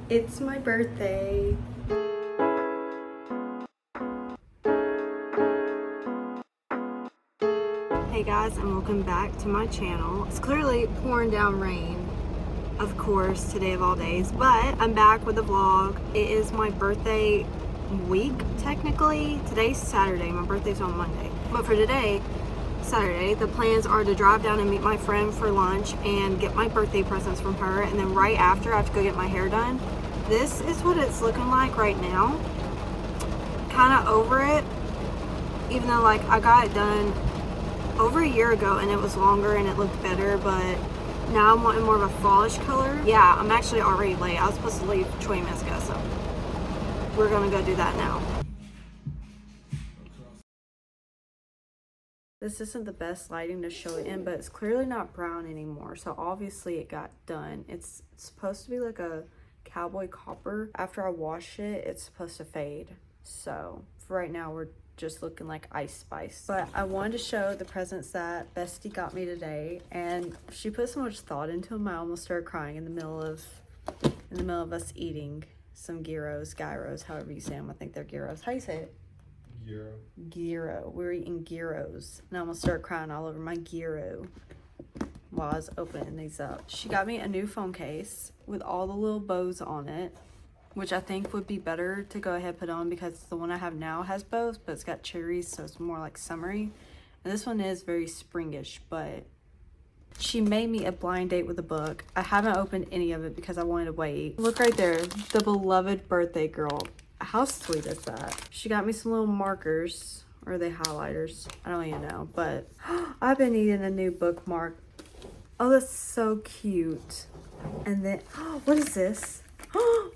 It's my birthday. Hey guys, and welcome back to my channel. It's clearly pouring down rain, of course, today of all days, but I'm back with a vlog. It is my birthday week, technically. Today's Saturday, my birthday's on Monday. But for today, Saturday, the plans are to drive down and meet my friend for lunch and get my birthday presents from her, and then right after I have to go get my hair done. This is what it's looking like right now. Kind of over it, even though like I got it done over a year ago and it was longer and it looked better, but now I'm wanting more of a fallish color. Yeah, I'm actually already late. I was supposed to leave 20 minutes ago, so we're gonna go do that now. This isn't the best lighting to show it in, but it's clearly not brown anymore, so obviously it got done. It's supposed to be like a cowboy copper. After I wash it, it's supposed to fade. So for right now, we're just looking like Ice Spice. But I wanted to show the presents that Bestie got me today, and she put so much thought into them. I almost started crying in the middle of us eating some gyros, however you say them. I think they're gyros. How do you say it? Gyro. We were eating gyros, and I almost started crying all over my gyro while I was opening these up. She got me a new phone case with all the little bows on it, which I think would be better to go ahead and put on because the one I have now has bows, but it's got cherries, so it's more like summery. And this one is very springish, but she made me a blind date with a book. I haven't opened any of it because I wanted to wait. Look right there, the beloved birthday girl. How sweet is that? She got me some little markers, or are they highlighters? I don't even know, but I've been needing a new bookmark. Oh, that's so cute. And then, what is this?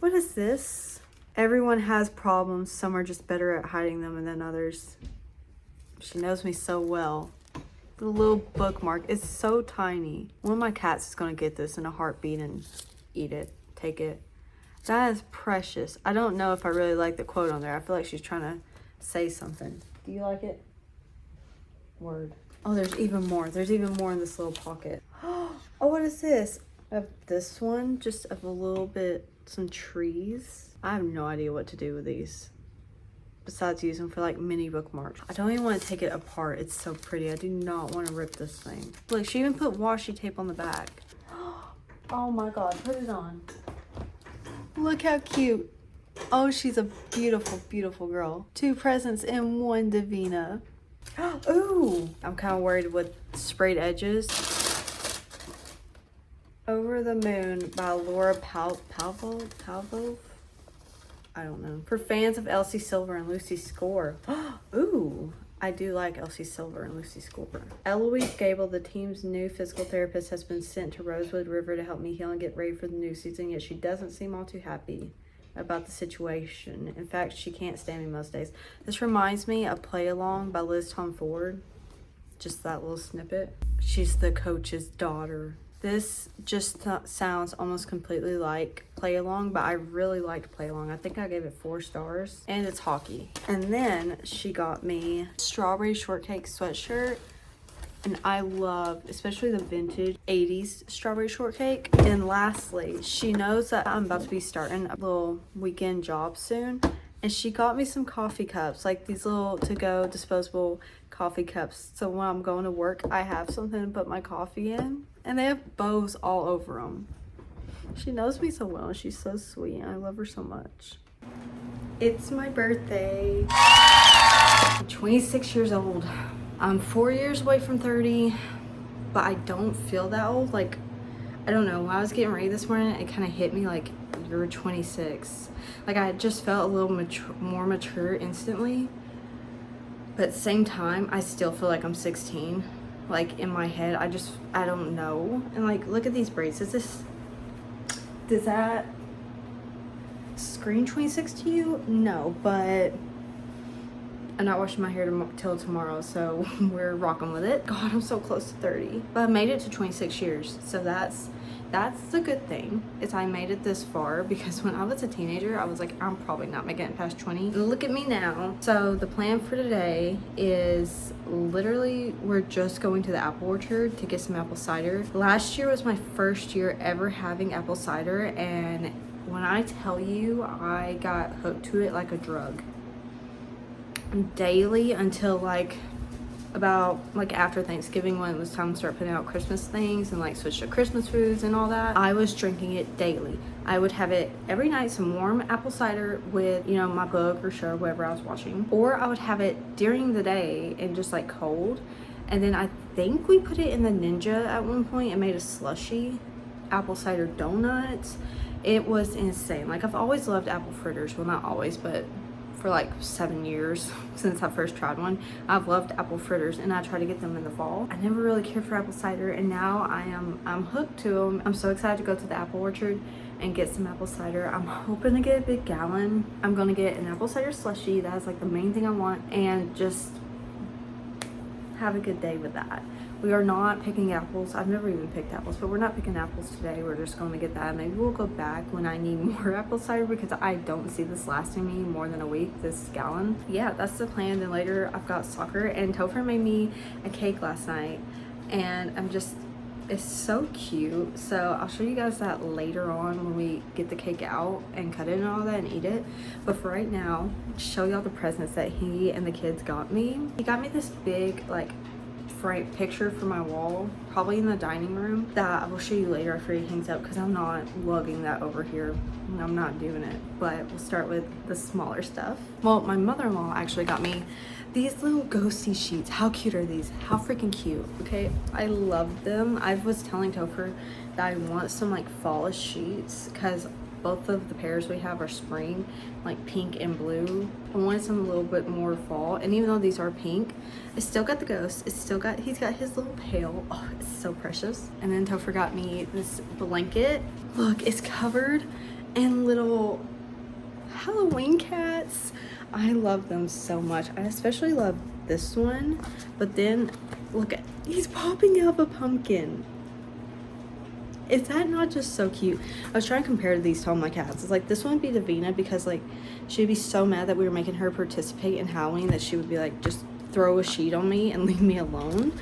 What is this? Everyone has problems. Some are just better at hiding them than others. She knows me so well. The little bookmark is so tiny. One of my cats is going to get this in a heartbeat and eat it, take it. That is precious. I don't know if I really like the quote on there. I feel like she's trying to say something. Do you like it? Word. Oh, there's even more. There's even more in this little pocket. Oh, what is this? I have this one, just of a little bit, some trees. I have no idea what to do with these besides use them for like mini bookmarks. I don't even want to take it apart. It's so pretty. I do not want to rip this thing. Look, she even put washi tape on the back. Oh my God, put it on. Look how cute. Oh, she's a beautiful, beautiful girl. 2 presents in one Davina. Ooh, I'm kind of worried with sprayed edges. Over the Moon by Laura Palvo? I don't know. For fans of Elsie Silver and Lucy Score. Ooh, I do like Elsie Silver and Lucy Score. Eloise Gable, the team's new physical therapist, has been sent to Rosewood River to help me heal and get ready for the new season, yet she doesn't seem all too happy about the situation. In fact, she can't stand me most days. This reminds me of Play Along by Liz Tom Ford. Just that little snippet. She's the coach's daughter. This just sounds almost completely like Play Along, but I really liked Play Along. I think I gave it 4 stars, and it's hockey. And then she got me strawberry shortcake sweatshirt, and I love, especially the vintage 80s strawberry shortcake. And lastly, she knows that I'm about to be starting a little weekend job soon, and she got me some coffee cups, like these little to-go disposable coffee cups. So when I'm going to work, I have something to put my coffee in. And they have bows all over them. She knows me so well, and she's so sweet. I love her so much. It's my birthday. I'm 26 years old. I'm 4 years away from 30, but I don't feel that old. Like, I don't know. When I was getting ready this morning, it kind of hit me like, you're 26. Like, I just felt a little more mature instantly. But at the same time, I still feel like I'm 16. Like, in my head, I don't know. And like, look at these braids. Does that scream 26 to you? No, but I'm not washing my hair till tomorrow, so we're rocking with it. God, I'm so close to 30. But I made it to 26 years, so that's the good thing, is I made it this far, because when I was a teenager, I was like, I'm probably not making it past 20. Look at me now. So the plan for today is literally, we're just going to the apple orchard to get some apple cider. Last year was my first year ever having apple cider, and when I tell you I got hooked to it like a drug. Daily until like about like after Thanksgiving, when it was time to start putting out Christmas things and like switch to Christmas foods and all that, I was drinking it daily. I would have it every night, some warm apple cider with, you know, my book or show, whatever I was watching, or I would have it during the day and just like cold. And then I think we put it in the Ninja at one point and made a slushy apple cider donuts. It was insane. Like, I've always loved apple fritters. Well, not always, but for like 7 years since I first tried one, I've loved apple fritters, and I try to get them in the fall. I never really cared for apple cider, and now I'm hooked to them. I'm so excited to go to the apple orchard and get some apple cider. I'm hoping to get a big gallon. I'm gonna get an apple cider slushie. That is like the main thing I want, and just have a good day with that. We are not picking apples. I've never even picked apples, but we're not picking apples today. We're just going to get that. Maybe we'll go back when I need more apple cider, because I don't see this lasting me more than a week, this gallon. Yeah, that's the plan. Then later I've got soccer, and Topher made me a cake last night, and it's so cute. So I'll show you guys that later on when we get the cake out and cut it and all that and eat it. But for right now, show y'all the presents that he and the kids got me. He got me this big like frame picture for my wall, probably in the dining room, that I will show you later after he hangs up, because I'm not lugging that over here. I'm not doing it. But we'll start with the smaller stuff. Well, my mother-in-law actually got me these little ghosty sheets. How cute are these? How freaking cute. Okay, I love them. I was telling Topher that I want some like fallish sheets, because both of the pairs we have are spring, like pink and blue. I wanted some a little bit more fall, and even though these are pink, it's still got the ghost. It's still got, he's got his little pail. Oh, it's so precious. And then Topher got me this blanket. Look, it's covered in little Halloween cats. I love them so much. I especially love this one. But then look at, he's popping up a pumpkin. Is that not just so cute? I was trying to compare these to all my cats. It's like, this one would be Davina, because like she'd be so mad that we were making her participate in Halloween that she would be like, just throw a sheet on me and leave me alone.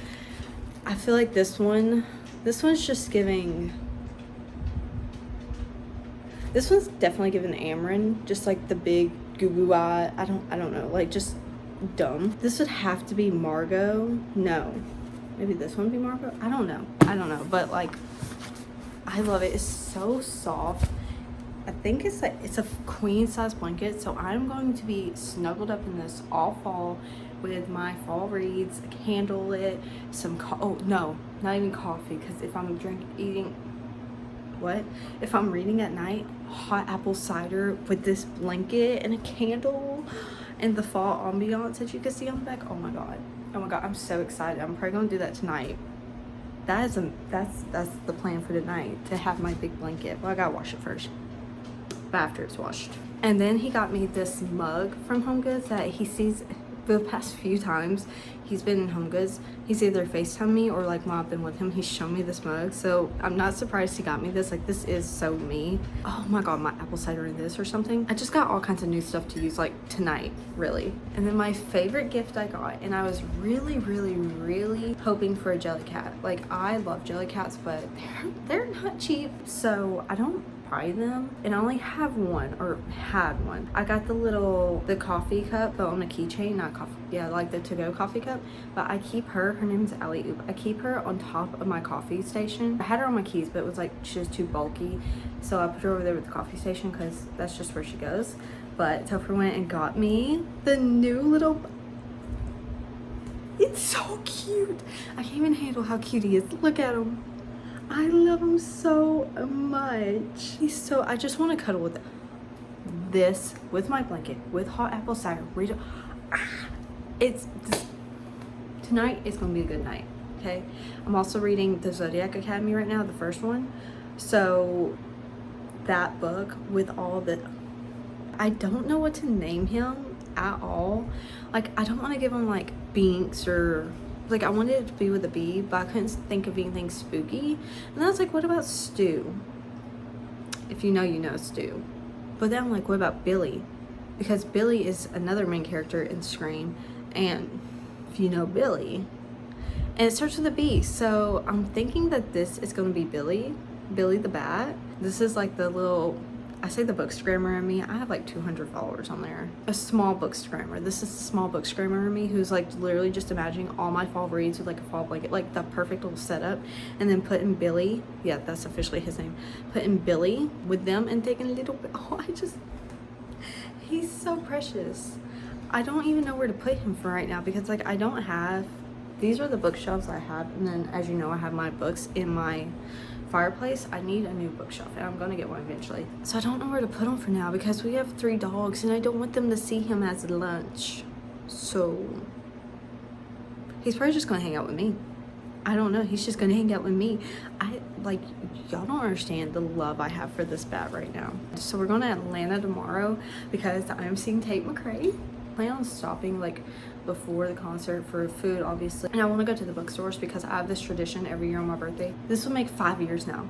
I feel like this one's just giving, this one's definitely giving Amryn, just like the big goo goo eye. I don't know, like just dumb. This would have to be Margot. No, maybe this one would be Margot. I don't know, but like, I love it. It's so soft. I think it's a queen size blanket, so I'm going to be snuggled up in this all fall with my fall reads, candle lit, some oh no, not even coffee, because if I'm if I'm reading at night, hot apple cider with this blanket and a candle and the fall ambiance that you can see on the back. Oh my god, I'm so excited. I'm probably gonna do that tonight. That's the plan for tonight, to have my big blanket. Well, I gotta wash it first, but after it's washed. And then he got me this mug from HomeGoods that he sees the past few times he's been in HomeGoods. He's either FaceTime me or like while I've been with him, he's shown me this mug. So I'm not surprised he got me this. Like, this is so me. Oh my god, my apple cider in this or something. I just got all kinds of new stuff to use like tonight, really. And then my favorite gift I got, and I was really hoping for a jelly cat. Like, I love jelly cats, but they're not cheap, so I don't buy them, and I only have one, or had one. I got the coffee cup, but on a keychain, not coffee, yeah, like the to-go coffee cup. But I keep her name's Alley Oop. I keep her on top of my coffee station. I had her on my keys, but it was like she was too bulky, so I put her over there with the coffee station, because that's just where she goes. But Topher went and got me the new little, it's so cute. I can't even handle how cute he is. Look at him. I love him so much. He's so, I just want to cuddle with this, with my blanket, with hot apple cider. Tonight is going to be a good night, okay? I'm also reading The Zodiac Academy right now, the first one. So that book with all the, I don't know what to name him at all. Like, I don't want to give him like Binks, or like, I wanted it to be with a B, but I couldn't think of anything spooky. And I was like, what about Stu? If you know, you know Stu. But then I'm like, what about Billy? Because Billy is another main character in Scream, and if you know Billy, and it starts with a B. So I'm thinking that this is going to be Billy the Bat. This is like the little I say the bookstagrammer in me. I have like 200 followers on there. A small bookstagrammer. This is the small bookstagrammer in me who's like literally just imagining all my fall reads with like a fall blanket, like the perfect little setup, and then putting Billy. Yeah, that's officially his name. Putting Billy with them and taking a little bit. Oh, he's so precious. I don't even know where to put him for right now because like I don't have. These are the bookshelves I have, and then as you know, I have my books in my fireplace. I need a new bookshelf and I'm gonna get one eventually. So I don't know where to put him for now because we have 3 dogs and I don't want them to see him as lunch. So he's probably just gonna hang out with me. I don't know, he's just gonna hang out with me. Y'all don't understand the love I have for this bat right now. So we're going to Atlanta tomorrow because I'm seeing Tate McRae. I plan on stopping like before the concert for food, obviously, and I want to go to the bookstores because I have this tradition every year on my birthday. This will make 5 years now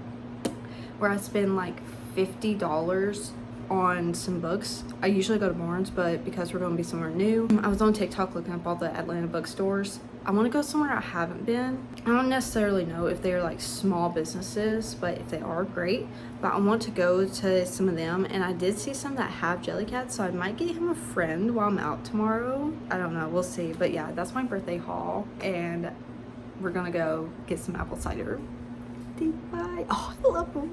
where I spend like $50 on some books. I usually go to Barnes, but because we're going to be somewhere new, I was on TikTok looking up all the Atlanta bookstores. I want to go somewhere I haven't been. I don't necessarily know if they're like small businesses, but if they are, great. But I want to go to some of them, and I did see some that have Jellycats, so I might get him a friend while I'm out tomorrow. I don't know, we'll see. But yeah, that's my birthday haul, and we're gonna go get some apple cider. Bye. Oh, I love them.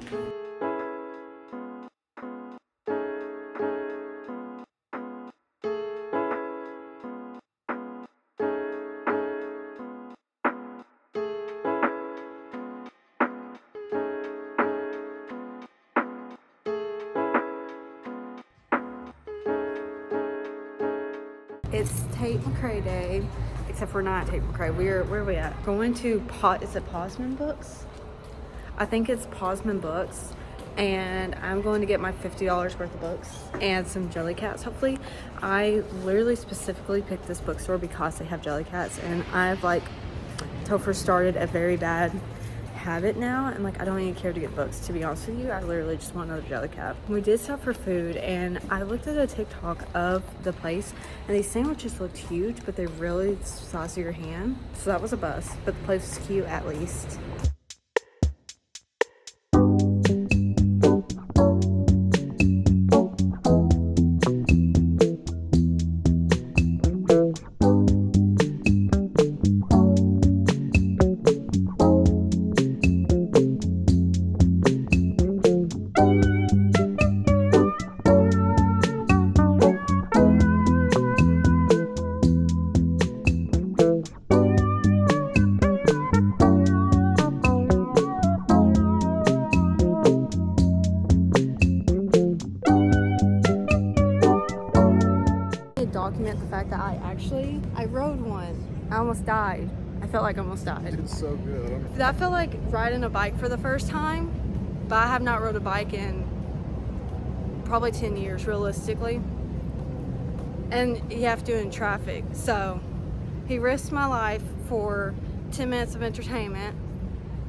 It's Tate McRae Day, except we're not at Tate McRae. Where are we at? Going to is it Posman Books? I think it's Posman Books, and I'm going to get my $50 worth of books and some Jellycats, hopefully. I literally specifically picked this bookstore because they have Jellycats, and I've like Topher started a very bad habit now, and like I don't even care to get books, to be honest with you. I literally just want another Jellycat. We did stop for food, and I looked at a TikTok of the place, and these sandwiches looked huge, but they're really the size of your hand, so that was a bust, but the place was cute at least. Document the fact that I rode one. I almost died. I felt like I almost died. It's so good. That felt like riding a bike for the first time, but I have not rode a bike in probably 10 years realistically. And you have to in traffic. So he risked my life for 10 minutes of entertainment.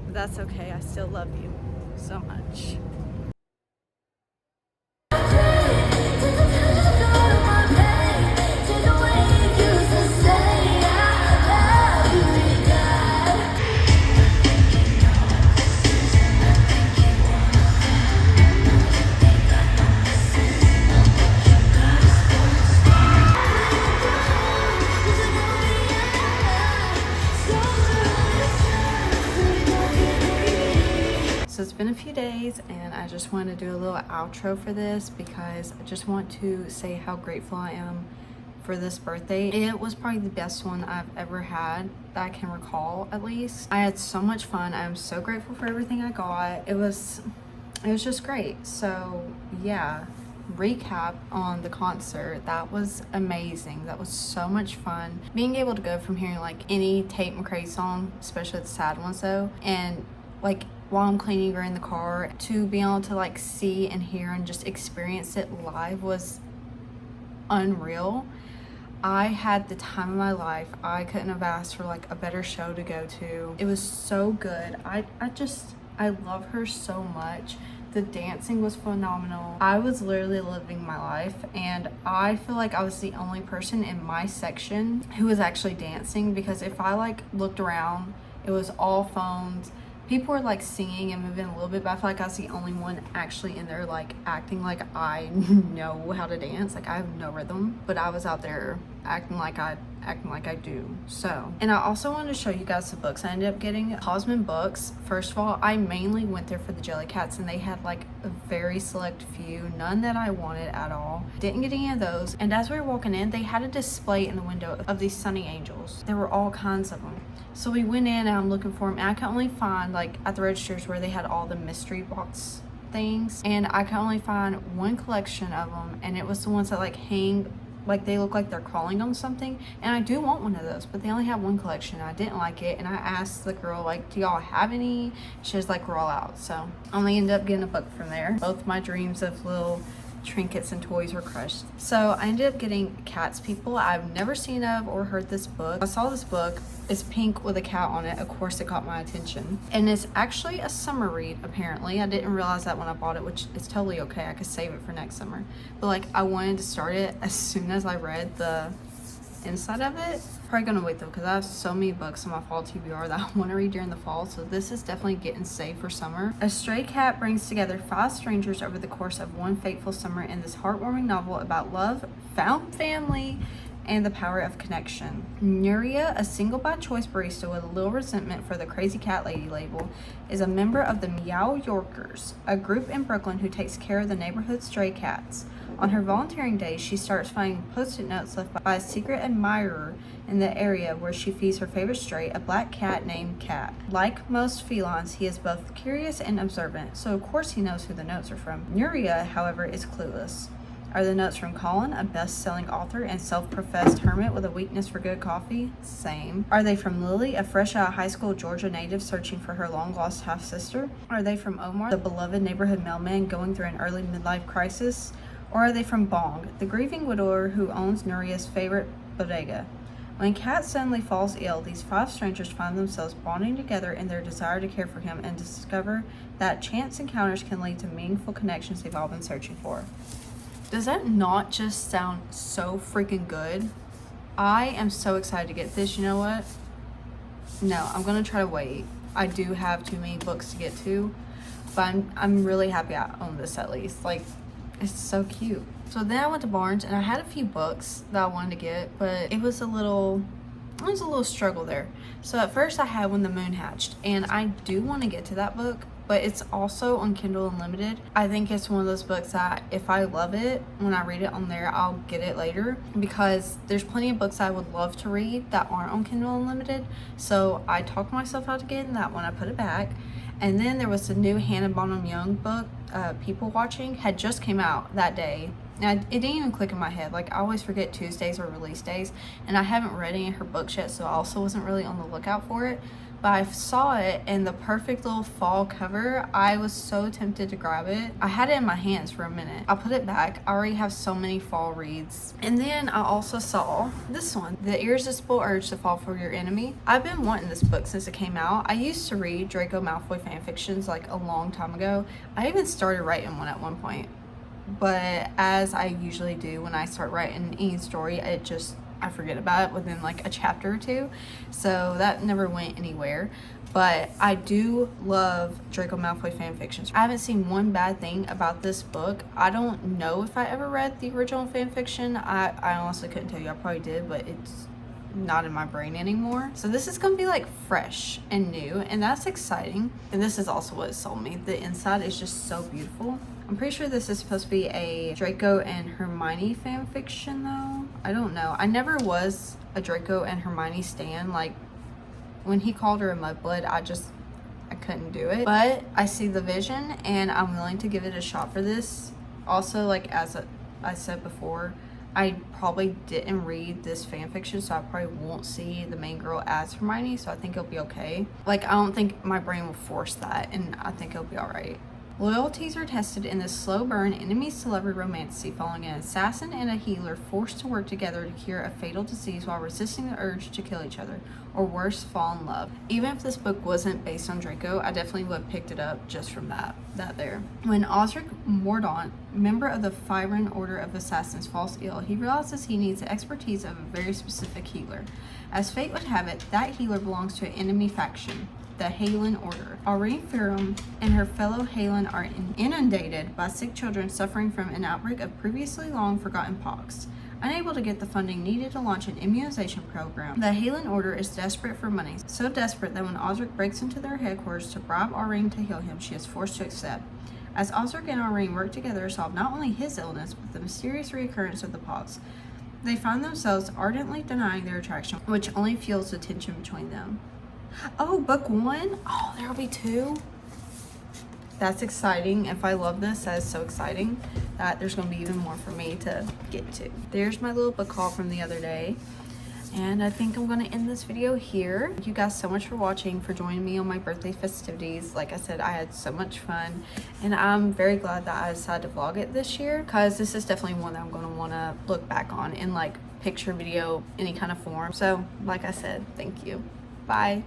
But that's okay. I still love you so much. So it's been a few days, and I just want to do a little outro for this because I just want to say how grateful I am for this birthday. It was probably the best one I've ever had that I can recall, at least. I had so much fun. I'm so grateful for everything I got. It was just great. So yeah, recap on the concert. That was amazing. That was so much fun. Being able to go from hearing like any Tate McRae song, especially the sad ones though, and like while I'm cleaning or in the car, to be able to like see and hear and just experience it live was unreal. I had the time of my life. I couldn't have asked for like a better show to go to. It was so good. I love her so much. The dancing was phenomenal. I was literally living my life, and I feel like I was the only person in my section who was actually dancing, because if I like looked around, it was all phones. People were like singing and moving a little bit, but I feel like I was the only one actually in there like acting like I know how to dance. Like I have no rhythm, but I was out there acting like I do. So, and I also wanted to show you guys the books I ended up getting. Cosman books. First of all, I mainly went there for the jelly cats, and they had like a very select few, none that I wanted at all. Didn't get any of those. And as we were walking in, they had a display in the window of these Sunny Angels. There were all kinds of them. So we went in and I'm looking for them, and I could only find like at the registers where they had all the mystery box things, and I could only find one collection of them, and it was the ones that like hang, like they look like they're crawling on something, and I do want one of those, but they only have one collection. I didn't like it, and I asked the girl like, do y'all have any? She was like, we're all out. So I only ended up getting a book from there. Both my dreams of little trinkets and toys were crushed. So I ended up getting Cats People. I've never seen of or heard this book. I saw this book. It's pink with a cat on it. Of course it caught my attention, and it's actually a summer read. Apparently I didn't realize that when I bought it, which is totally okay. I could save it for next summer, but like I wanted to start it as soon as I read the inside of it. Probably gonna wait though, because I have so many books on my fall TBR that I want to read during the fall, so this is definitely getting saved for summer. A stray cat brings together 5 strangers over the course of one fateful summer in this heartwarming novel about love, found family, and the power of connection. Nuria, a single by choice barista with a little resentment for the crazy cat lady label, is a member of the Meow Yorkers, a group in Brooklyn who takes care of the neighborhood stray cats. On her volunteering days, she starts finding post-it notes left by a secret admirer in the area where she feeds her favorite stray, a black cat named Cat. Like most felines, he is both curious and observant, so of course he knows who the notes are from. Nuria, however, is clueless. Are the notes from Colin, a best-selling author and self-professed hermit with a weakness for good coffee? Same. Are they from Lily, a fresh-out high school Georgia native searching for her long-lost half-sister? Are they from Omar, the beloved neighborhood mailman going through an early midlife crisis? Or are they from Bong, the grieving widower who owns Nuria's favorite bodega? When Cat suddenly falls ill, these 5 strangers find themselves bonding together in their desire to care for him and discover that chance encounters can lead to meaningful connections they've all been searching for. Does that not just sound so freaking good? I am so excited to get this. You know what? No, I'm gonna try to wait. I do have too many books to get to, but I'm really happy I own this at least. Like, it's so cute. So then I went to Barnes and I had a few books that I wanted to get, but it was a little struggle there. So at first I had When the Moon Hatched, and I do want to get to that book, but it's also on Kindle Unlimited. I think it's one of those books that if I love it when I read it on there, I'll get it later, because there's plenty of books I would love to read that aren't on Kindle Unlimited. So I talked myself out to getting that one. I put it back. And then there was the new Hannah Bonham Young book, People Watching, had just came out that day. And it didn't even click in my head. Like, I always forget Tuesdays or release days, and I haven't read any of her books yet, so I also wasn't really on the lookout for it. But I saw it in the perfect little fall cover. I was so tempted to grab it. I had it in my hands for a minute. I put it back. I already have so many fall reads. And then I also saw this one, The Irresistible Urge to Fall for Your Enemy. I've been wanting this book since it came out. I used to read Draco Malfoy fanfictions like a long time ago. I even started writing one at one point. But as I usually do when I start writing any story, I forget about it within like a chapter or two, so that never went anywhere. But I do love Draco Malfoy fanfictions. I haven't seen one bad thing about this book. I don't know if I ever read the original fanfiction. I honestly couldn't tell you. I probably did, but it's not in my brain anymore. So this is gonna be like fresh and new, and that's exciting. And this is also what sold me. The inside is just so beautiful. I'm pretty sure this is supposed to be a Draco and Hermione fan fiction though. I don't know. I never was a Draco and Hermione stan. Like, when he called her a mudblood, I couldn't do it. But I see the vision and I'm willing to give it a shot for this. Also, like I said before, I probably didn't read this fan fiction, so I probably won't see the main girl as Hermione, so I think it'll be okay. Like, I don't think my brain will force that, and I think it'll be alright. Loyalties are tested in this slow burn enemies to lover romance following an assassin and a healer forced to work together to cure a fatal disease while resisting the urge to kill each other, or worse, fall in love. Even if this book wasn't based on Draco, I definitely would have picked it up just from that there. When Osric Mordaunt, member of the Fyron Order of Assassins, falls ill, he realizes he needs the expertise of a very specific healer. As fate would have it, that healer belongs to an enemy faction. the Halen Order. Irene Ferrum and her fellow Halen are inundated by sick children suffering from an outbreak of previously long forgotten pox. Unable to get the funding needed to launch an immunization program, the Halen Order is desperate for money. So desperate that when Osric breaks into their headquarters to bribe Irene to heal him, she is forced to accept. As Osric and Irene work together to solve not only his illness, but the mysterious reoccurrence of the pox, they find themselves ardently denying their attraction, which only fuels the tension between them. Oh, book 1? Oh, there'll be 2? That's exciting. If I love this, that is so exciting that there's going to be even more for me to get to. There's my little book haul from the other day. And I think I'm going to end this video here. Thank you guys so much for watching, for joining me on my birthday festivities. Like I said, I had so much fun. And I'm very glad that I decided to vlog it this year, because this is definitely one that I'm going to want to look back on in like picture, video, any kind of form. So like I said, thank you. Bye.